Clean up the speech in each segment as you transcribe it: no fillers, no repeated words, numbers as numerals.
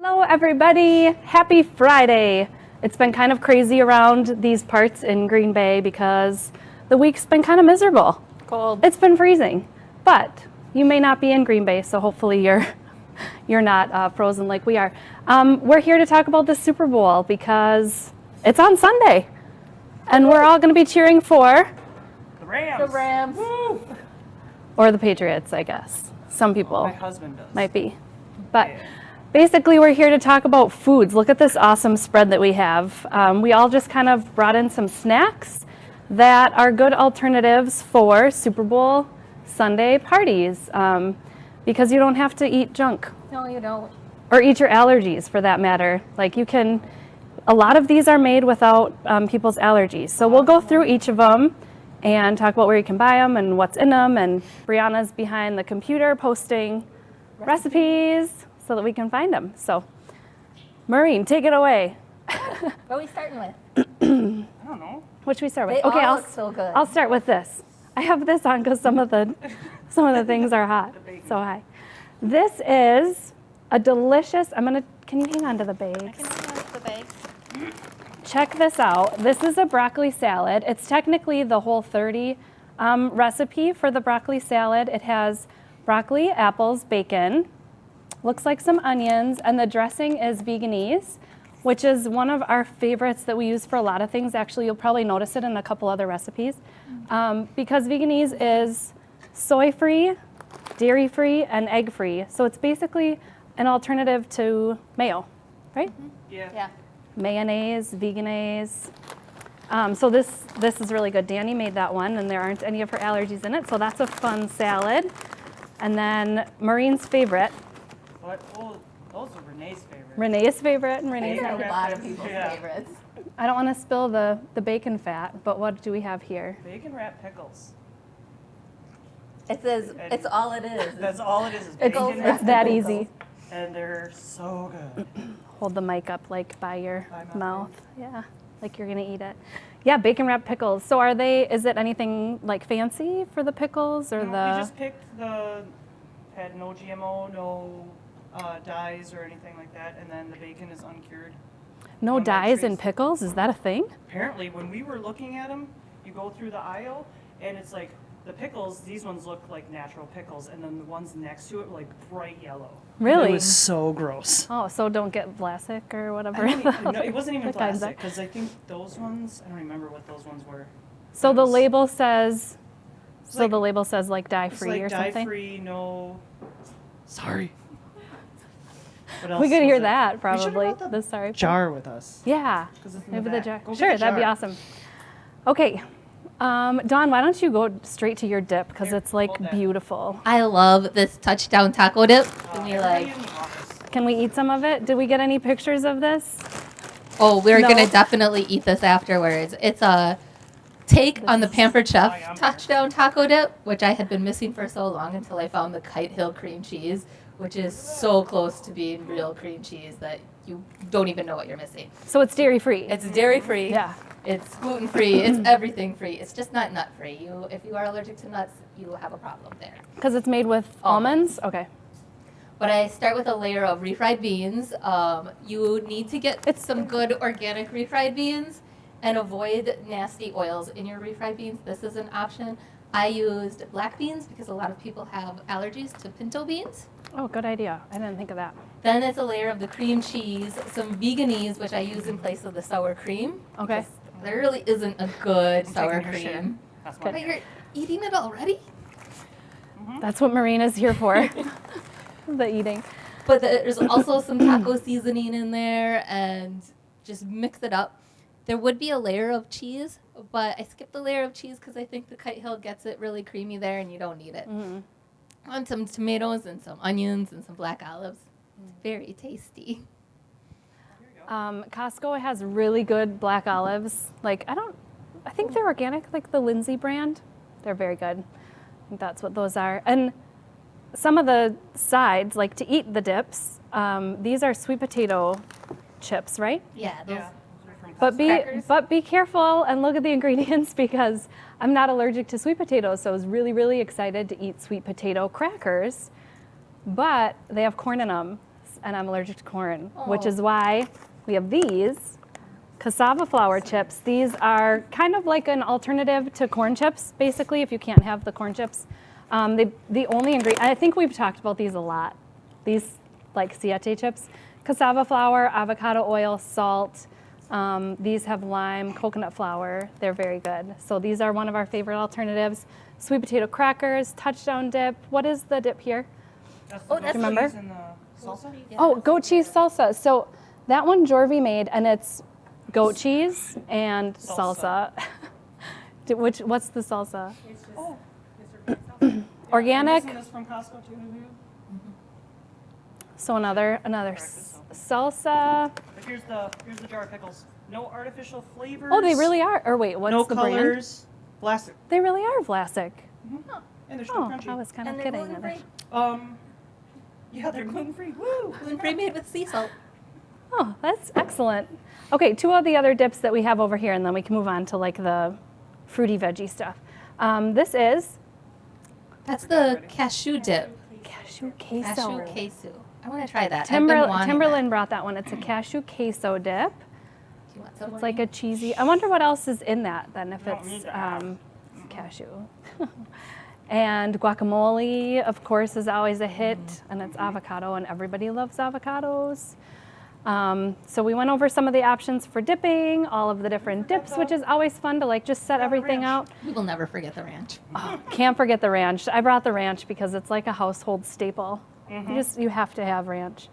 Hello everybody, happy Friday. It's been kind of crazy around these parts in Green Bay because the week's been kind of miserable. Cold. It's been freezing, but you may not be in Green Bay, so hopefully you're not frozen like we are. We're here to talk about the Super Bowl because it's on Sunday, and we're all going to be cheering for The Rams. The Rams. Woo! or the Patriots, I guess. Some people My husband does. might be, but. Yeah. Basically, we're here to talk about foods. Look at this awesome spread that we have. We all just kind of brought in some snacks that are good alternatives for Super Bowl Sunday parties because you don't have to eat junk No, you don't. or eat your allergies for that matter. Like a lot of these are made without people's allergies. So we'll go through each of them and talk about where you can buy them and what's in them. And Brianna's behind the computer posting recipes so that we can find them. So, Maureen, take it away. What are we starting with? I don't know. What should we start with? They all look so good. I'll start with this. I have this on because some of the things are hot, so high. This is a delicious. Can you hang on to the bags? Check this out. This is a broccoli salad. It's technically the Whole30 recipe for the broccoli salad. It has broccoli, apples, bacon. Looks like some onions, and the dressing is veganese, which is one of our favorites that we use for a lot of things. Actually, you'll probably notice it in a couple other recipes because veganese is soy-free, dairy-free, and egg-free. So it's basically an alternative to mayo, right? Yeah. Mayonnaise, veganese. So this is really good. Danny made that one, and there aren't any of her allergies in it, so that's a fun salad. And then Maureen's favorite. What? Oh, those are Renee's favorite. Renee's favorite, and Renee's These are not. a lot of people's Yeah. favorites. I don't want to spill the bacon fat, but what do we have here? Bacon wrapped pickles. It says it's all it is. That's all it is. It's, Bacon it's wrapped that pickles. easy. And they're so good. Hold the mic up like by your By my mouth. Yeah, like you're gonna eat it. Yeah, bacon wrapped pickles. So is it anything like fancy for the pickles or No, the? we just picked had no GMO, no dyes or anything like that, and then the bacon is uncured. No no dyes in nitrates. pickles? Is that a thing? Apparently, when we were looking at them, you go through the aisle, and it's like the pickles, these ones look like natural pickles, and then the ones next to it were like bright yellow. Really? It was so gross. Oh, so don't get Vlasic or whatever. No, it wasn't even The kinds plastic, of- because I think those ones, I don't remember what those ones were. So the It was- label says. So like- the label says like It's dye-free like or something. dye-free, no. Sorry. What else We could was hear it? that We probably. should have brought the The sorry. jar with us. Yeah. 'Cause it's in Maybe the the back. jar. Go get Sure, the that'd be jar. awesome. Okay. Dawn, why don't you go straight to your dip because Here, it's like hold that. beautiful. I love this touchdown taco dip. Give me Everybody like, in the office. Can we eat some of it? Did we get any pictures of this? oh, we're No. gonna definitely eat this afterwards. It's a take on the Pampered Chef Oh, yeah, I'm touchdown taco dip, which I had been missing for so long until I found the Kite Hill cream cheese, which is so close to being real cream cheese that you don't even know what you're missing. So it's dairy-free. It's dairy free. Yeah. It's gluten free. It's everything free. It's just not nut free. If you are allergic to nuts, you have a problem there. Because it's made with almonds? Okay. But I start with a layer of refried beans. You need to get some good organic refried beans and avoid nasty oils in your refried beans. This is an option. I used black beans because a lot of people have allergies to pinto beans. Oh, good idea. I didn't think of that. Then it's a layer of the cream cheese, some veganese, which I use in place of the sour cream. Okay. because there really isn't a good I'm sour taking her shit. cream. That's But mine. you're eating it already? That's what Marina's here for. The eating. But there's also some taco seasoning in there, and just mix it up. There would be a layer of cheese, but I skipped the layer of cheese because I think the Kite Hill gets it really creamy there, and you don't need it. And some tomatoes and some onions and some black olives. It's very tasty. Costco has really good black olives. I think they're organic, like the Lindsay brand. They're very good. I think that's what those are. And some of the sides, like to eat the dips, these are sweet potato chips, right? Yeah, those, Yeah. those are from Crackers? But be careful and look at the ingredients because I'm not allergic to sweet potatoes, so I was really, really excited to eat sweet potato crackers. But they have corn in them, corns, and I'm allergic to corn, which is why we have these cassava flour chips. These are kind of like an alternative to corn chips, basically, if you can't have the corn chips. The only ingredient, I think we've talked about these a lot, these like siete chips. Cassava flour, avocado oil, salt. These have lime, coconut flour. They're very good. So these are one of our favorite alternatives. Sweet potato crackers, touchdown dip. What is the dip here? That's Oh, the that's goat remember? cheese and the salsa? Yeah. Oh, goat cheese salsa. So that one Jorvi made, and it's goat cheese and salsa. Salsa. What's the salsa? Oh. Organic. Isn't this from Costco too? So another salsa. But here's the jar of pickles. No artificial flavors. Oh, they really are. Or wait, what's no the brand? colors. Plastic. They really are Vlasic. And they're still Oh, crunchy. I was kind of And they're kidding. gluten-free. Yeah, they're gluten free. Woo! Gluten-free made with sea salt. Oh, that's excellent. Okay, two of the other dips that we have over here, and then we can move on to like the fruity veggie stuff. This is That's the cashew dip. cashew queso. Cashew queso. I want to try that. I've been wanting Timberland brought that one. It's a cashew queso dip. that. Do you want some It's for like me? a cheesy. I wonder what else is in that then, if You don't it's need to have. cashew. And guacamole, of course, is always a hit, and it's avocado, and everybody loves avocados. So we went over some of the options for dipping, all of the different dips, which is always fun to like just set everything out. We will never forget the ranch. Oh, can't forget the ranch. I brought the ranch because it's like a household staple. You have to have ranch.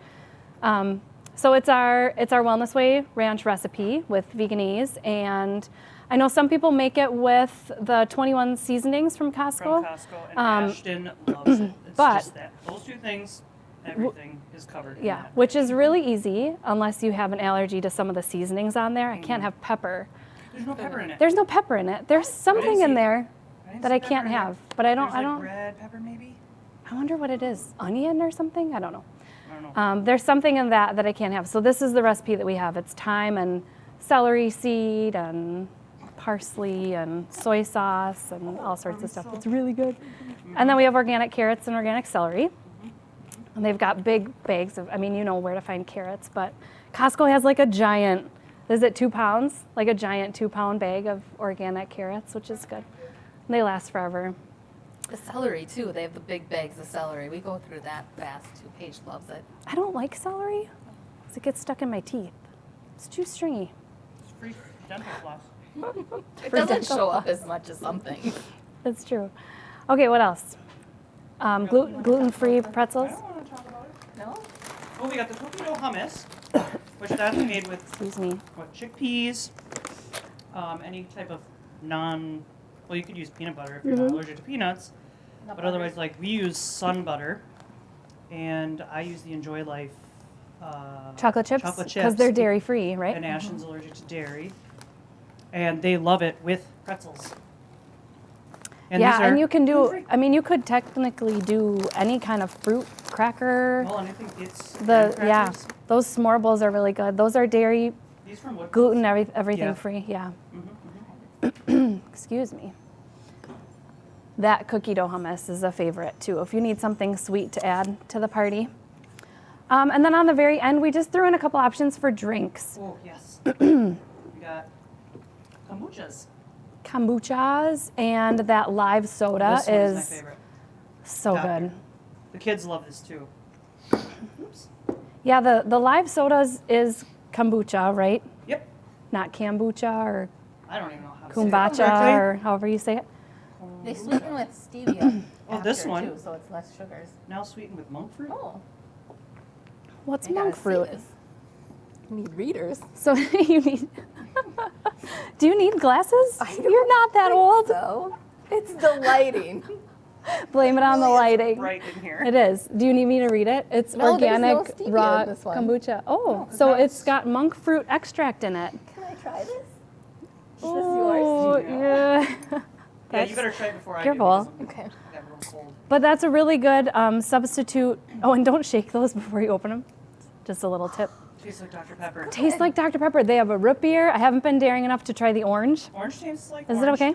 So it's our Wellness Way ranch recipe with veganese, and I know some people make it with the 21 seasonings from Costco. From Costco, and Ashton loves it. It's but- just that. Those two things, everything is covered in Yeah, that. which is really easy unless you have an allergy to some of the seasonings on there. I can't have pepper. There's no pepper in it. There's no pepper in it. There's something see in it. there didn't that see I pepper can't in it. have, but I don't. There's I like don't. red pepper maybe? I wonder what it is. Onion or something? I don't know. I don't know. There's something in that I can't have. So this is the recipe that we have. It's thyme and celery seed and parsley and soy sauce and all sorts of stuff. It's really good. And then we have organic carrots and organic celery. And they've got big bags of, I mean, you know where to find carrots, but Costco has like a giant, is it 2 pounds? Like a giant 2-pound bag of organic carrots, which is good. They last forever. The celery too. They have the big bags of celery. We go through that fast too. Paige loves it. I don't like celery because it gets stuck in my teeth. It's too stringy. It's free dental floss. It For doesn't dental show up as much as something. That's true. Okay, what else? Gluten-free pretzels. I don't want to talk about it. No? Oh, we got the cookie dough hummus, which that's made with Excuse me. chickpeas, any type of well, you could use peanut butter if you're not allergic to peanuts, but otherwise, like, we use sun butter, and I use the Enjoy Life Chocolate chips? Chocolate Because chips. they're dairy-free, right? And Ashton's allergic to dairy, and they love it with pretzels. And Yeah, these are and you can do, gluten-free. I mean, you could technically do any kind of fruit cracker. Well, and I think it's Yeah, crackers. those s'more bowls are really good. Those are dairy, These from Woodman's. gluten, everything Yeah. free, yeah. Mhm. Excuse me. That cookie dough hummus is a favorite too, if you need something sweet to add to the party. And then on the very end, we just threw in a couple options for drinks. Oh, yes. We got kombuchas. Kombuchas and that live soda This one is my is favorite. so Top good. here. The kids love this too. Oops. Yeah, the live sodas is kombucha, right? Yep. Not kombucha or I don't even know how to say it kumbacha correctly. or however you say it. They sweeten with stevia. Oh, this after, one. too, so it's less sugars. Now sweetened with monk fruit. Oh, What's I gotta monk see fruit? this. You need readers. So you need. Do you need glasses? You're not that old. So it's the lighting. Blame it on the lighting. Right in here. It is. Do you need me to read it? It's No, there's no organic stevia raw in this one. kombucha. Oh, No, so that's- it's got monk fruit extract in it. Can I try this? Is Oh, this yours? yeah. Yeah, That's- you better try it before Careful. I do. because Okay. I got real cold. But that's a really good substitute. Oh, and don't shake those before you open them. Just a little tip. Tastes like Dr. Pepper. Tastes like Dr. Pepper. They have a root beer. I haven't been daring enough to try the orange. Orange tastes like Is orange. it okay?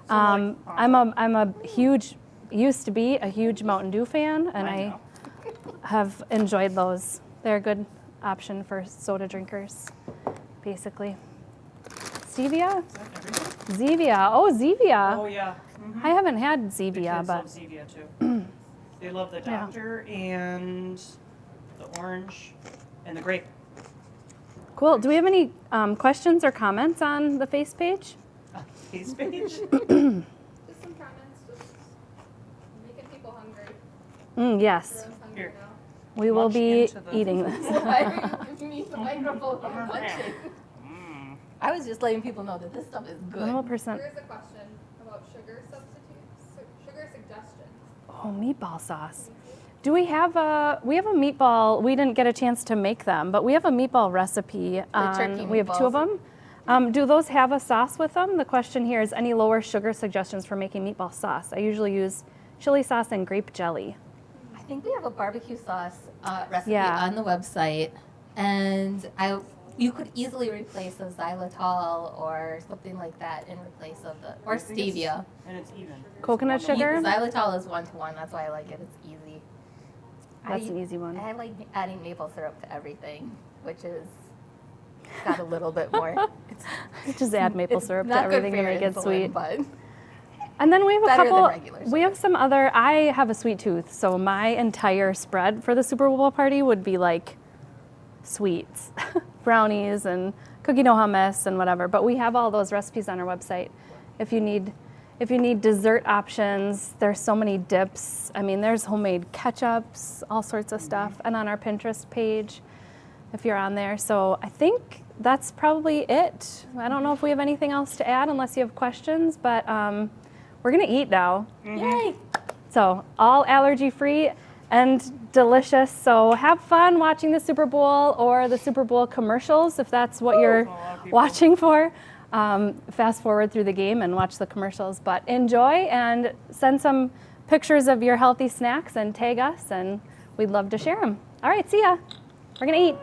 So, like, I'm a huge, used to be a huge Mountain Dew fan, and I know. have enjoyed those They're a good option for soda drinkers, basically. Stevia? Is that everything? Zevia. Oh, Zevia. Oh yeah. I haven't had The Zevia, kids but love Zevia too. They love the Yeah. doctor and the orange and the grape. cool. Do we have any questions or comments on the face page? Face page. Just some comments, just making people hungry. Yes, Everyone's hungry Here. now. we will Munch be into the- eating this. Why are you giving me the microphone for punching? Mm. I was just letting people know that this stuff is good. 1%. Here's a question about sugar substitutes, sugar suggestions. Oh, meatball sauce. Do we have we have a meatball, we didn't get a chance to make them, but we have a meatball recipe. turkey We have 2 of meatballs. them. Do those have a sauce with them? The question here is any lower sugar suggestions for making meatball sauce? I usually use chili sauce and grape jelly. I think we have a barbecue sauce recipe Yeah. on the website, and you could easily replace a xylitol or something like that in place of or I think it's- stevia. And it's even. Coconut It's one sugar? Xylitol is 1-to-1. That's why I like it. It's easy. That's an easy one. I like adding maple syrup to everything, which is got a little bit more. Just add maple It's syrup to not good everything for to your make it insulin, sweet. But And then we have a better than couple. regular We have sugar. some other. I have a sweet tooth, so my entire spread for the Super Bowl party would be like sweets, brownies, and cookie dough hummus and whatever. But we have all those recipes on our website. If you need dessert options, there's so many dips. I mean, there's homemade ketchups, all sorts of stuff, and on our Pinterest page, if you're on there. So I think that's probably it. I don't know if we have anything else to add unless you have questions, but we're gonna eat now. Yay! So all allergy free and delicious. So have fun watching the Super Bowl or the Super Bowl commercials if that's what you're A lot of people. watching for. Fast forward through the game and watch the commercials, but enjoy and send some pictures of your healthy snacks and tag us, and we'd love to share them. All right, see ya. We're gonna eat.